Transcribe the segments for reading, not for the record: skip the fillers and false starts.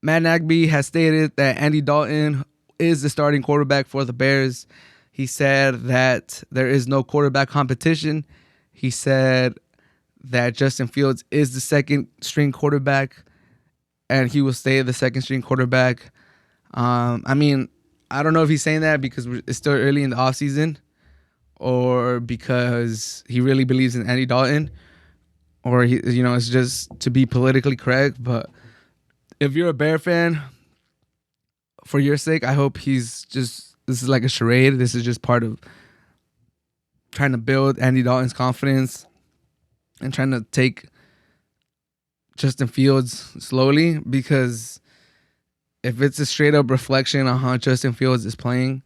Matt Nagy has stated that Andy Dalton is the starting quarterback for the Bears. He said that there is no quarterback competition. He said that Justin Fields is the second string quarterback and he will stay the second string quarterback. I mean, I don't know if he's saying that because it's still early in the offseason or because he really believes in Andy Dalton or, it's just to be politically correct. But if you're a Bear fan, for your sake, I hope this is like a charade. This is just part of trying to build Andy Dalton's confidence and trying to take Justin Fields slowly, because if it's a straight up reflection on how Justin Fields is playing,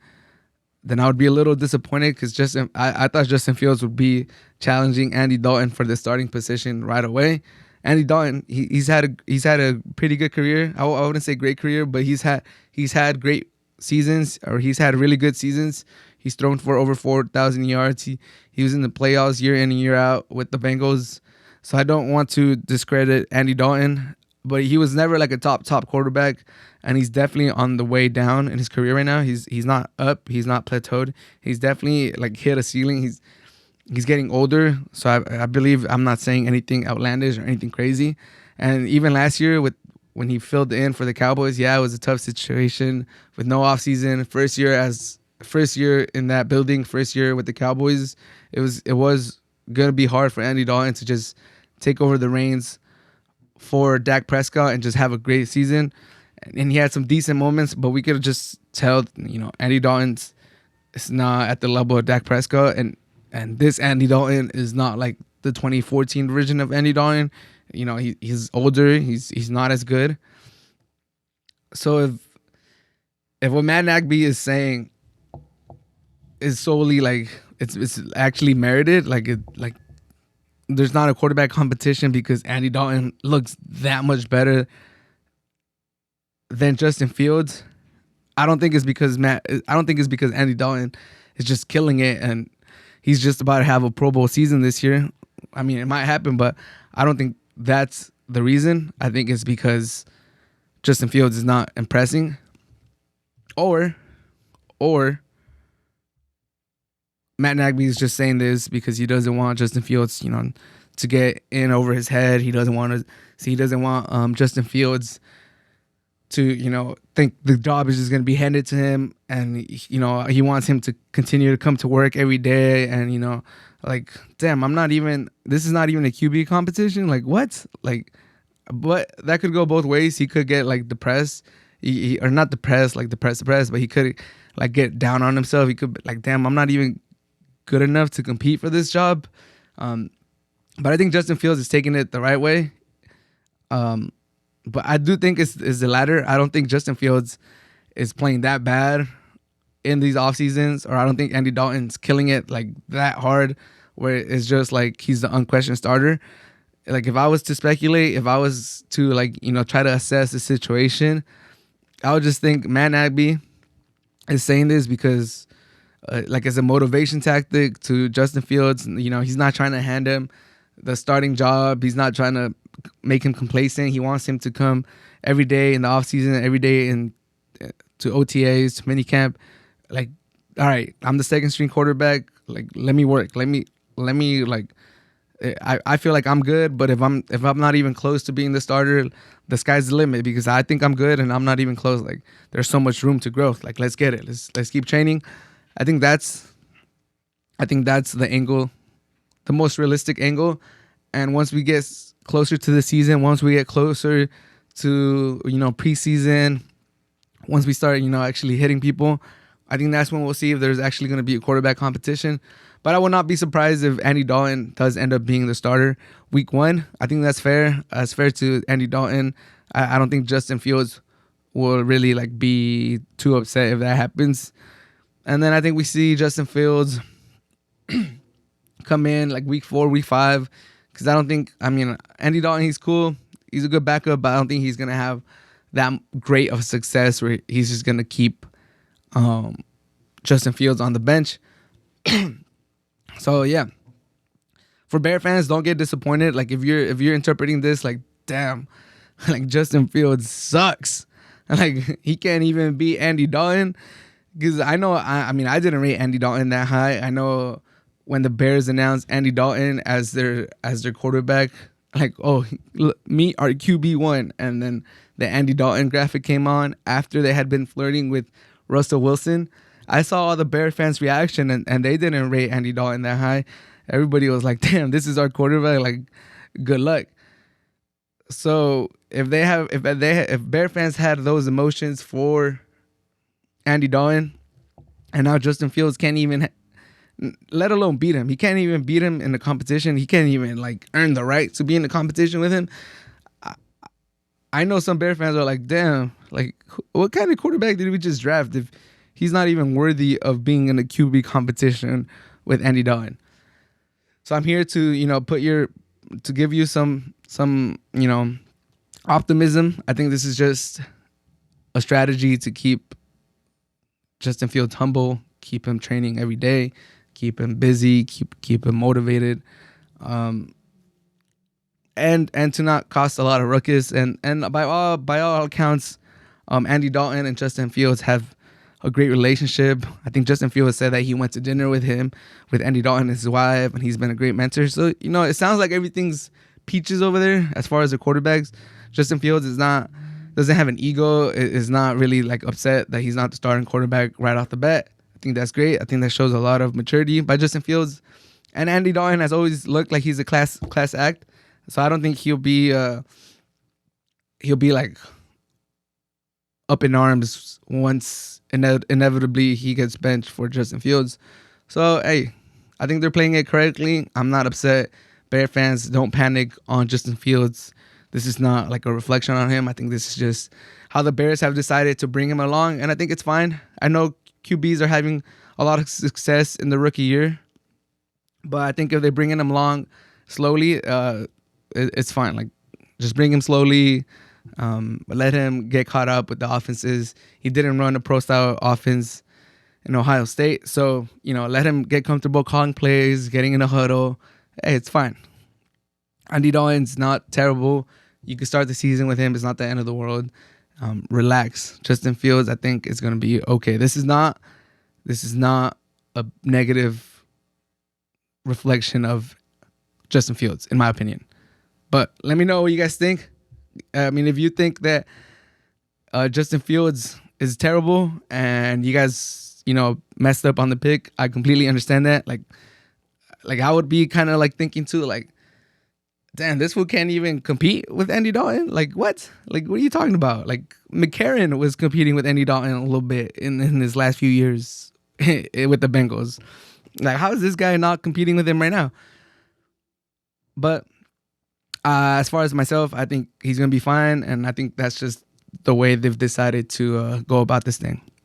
then I would be a little disappointed because I thought Justin Fields would be challenging Andy Dalton for the starting position right away. Andy Dalton, he's had a pretty good career. I wouldn't say great career, but he's had great seasons, or he's had really good seasons. He's thrown for over 4,000 yards. He was in the playoffs year in and year out with the Bengals. So I don't want to discredit Andy Dalton, but he was never like a top quarterback, and he's definitely on the way down in his career right now. He's not up. He's not plateaued. He's definitely like hit a ceiling. He's getting older, so I believe I'm not saying anything outlandish or anything crazy. And even last year when he filled in for the Cowboys, yeah, it was a tough situation with no offseason. First year in that building, first year with the Cowboys, it was gonna be hard for Andy Dalton to just take over the reins for Dak Prescott and just have a great season. And he had some decent moments, but we could just tell, Andy Dalton's is not at the level of Dak Prescott, and this Andy Dalton is not like the 2014 version of Andy Dalton. He's older. He's not as good. So if what Matt Nagy is saying is solely like it's actually merited, like there's not a quarterback competition because Andy Dalton looks that much better than Justin Fields, I don't think it's because Andy Dalton is just killing it and he's just about to have a Pro Bowl season this year. I mean, it might happen, but I don't think that's the reason. I think it's because Justin Fields is not impressing, or Matt Nagy is just saying this because he doesn't want Justin Fields, to get in over his head. He doesn't want Justin Fields to, think the job is just going to be handed to him. And, he wants him to continue to come to work every day. And, damn, this is not even a QB competition. Like, what? Like, but that could go both ways. He could get, depressed. Or not depressed, depressed, but he could, get down on himself. He could be like, damn, I'm not even good enough to compete for this job. But I think Justin Fields is taking it the right way. But I do think it's the latter. I don't think Justin Fields is playing that bad in these off seasons, or I don't think Andy Dalton's killing it that hard, where it's just he's the unquestioned starter. If I was to speculate, if I was to try to assess the situation, I would just think Matt Nagy is saying this because as a motivation tactic to Justin Fields. He's not trying to hand him the starting job. He's not trying to make him complacent. He wants him to come every day in the offseason, every day to OTAs, to minicamp. All right, I'm the second string quarterback. Let me work. Let me I feel like I'm good, but if I'm not even close to being the starter, the sky's the limit, because I think I'm good and I'm not even close. There's so much room to growth. Let's get it. Let's keep training. I think that's the angle, the most realistic angle. And once we get closer to the season, once we get closer to preseason, once we start actually hitting people, I think that's when we'll see if there's actually going to be a quarterback competition. But I will not be surprised if Andy Dalton does end up being the starter week 1. I think that's fair. That's fair to Andy Dalton. I don't think Justin Fields will really be too upset if that happens. And then I think we see Justin Fields come in week 4, week 5. Because Andy Dalton, he's cool. He's a good backup, but I don't think he's going to have that great of success where he's just going to keep Justin Fields on the bench. So, yeah. For Bear fans, don't get disappointed. If you're interpreting this damn, Justin Fields sucks. Like he can't even beat Andy Dalton. Because I know, I mean, I didn't rate Andy Dalton that high. I know when the Bears announced Andy Dalton as their quarterback, like, oh, meet our QB1, and then the Andy Dalton graphic came on after they had been flirting with Russell Wilson. I saw all the Bear fans' reaction, and they didn't rate Andy Dalton that high. Everybody was like, "Damn, this is our quarterback. Like, good luck." So if Bear fans had those emotions for Andy Dalton, and now Justin Fields can't even, let alone beat him. He can't even beat him in the competition. He can't even like earn the right to be in the competition with him. I know some Bear fans are like, damn, like what kind of quarterback did we just draft if he's not even worthy of being in a QB competition with Andy Dalton? So I'm here to, to give you some, optimism. I think this is just a strategy to keep Justin Fields humble, keep him training every day, keep him busy, keep him motivated, and to not cost a lot of ruckus. And by all accounts, Andy Dalton and Justin Fields have a great relationship. I think Justin Fields said that he went to dinner with Andy Dalton and his wife, and he's been a great mentor. So it sounds like everything's peaches over there as far as the quarterbacks. Justin Fields doesn't have an ego, is not really like upset that he's not the starting quarterback right off the bat. I think that's great. I think that shows a lot of maturity by Justin Fields. And Andy Dalton has always looked like he's a class act. So I don't think he'll be like up in arms once inevitably he gets benched for Justin Fields. So hey, I think they're playing it correctly. I'm not upset. Bear fans, don't panic on Justin Fields. This is not like a reflection on him. I think this is just how the Bears have decided to bring him along, and I think it's fine. I know QBs are having a lot of success in the rookie year, but I think if they're bringing him along slowly, it's fine. Like, just bring him slowly. Let him get caught up with the offenses. He didn't run a pro-style offense in Ohio State, so let him get comfortable calling plays, getting in a huddle. Hey, it's fine. Andy Dalton's not terrible. You can start the season with him. It's not the end of the world. Relax. Justin Fields, I think, is going to be okay. This is not a negative reflection of Justin Fields, in my opinion. But let me know what you guys think. I mean, if you think that Justin Fields is terrible and you guys, messed up on the pick, I completely understand that. Like I would be kind of like thinking too, like, damn, this fool can't even compete with Andy Dalton. Like, what? Like, what are you talking about? Like, McCarron was competing with Andy Dalton a little bit in his last few years with the Bengals. Like, how is this guy not competing with him right now? But as far as myself, I think he's going to be fine. And I think that's just the way they've decided to go about this thing.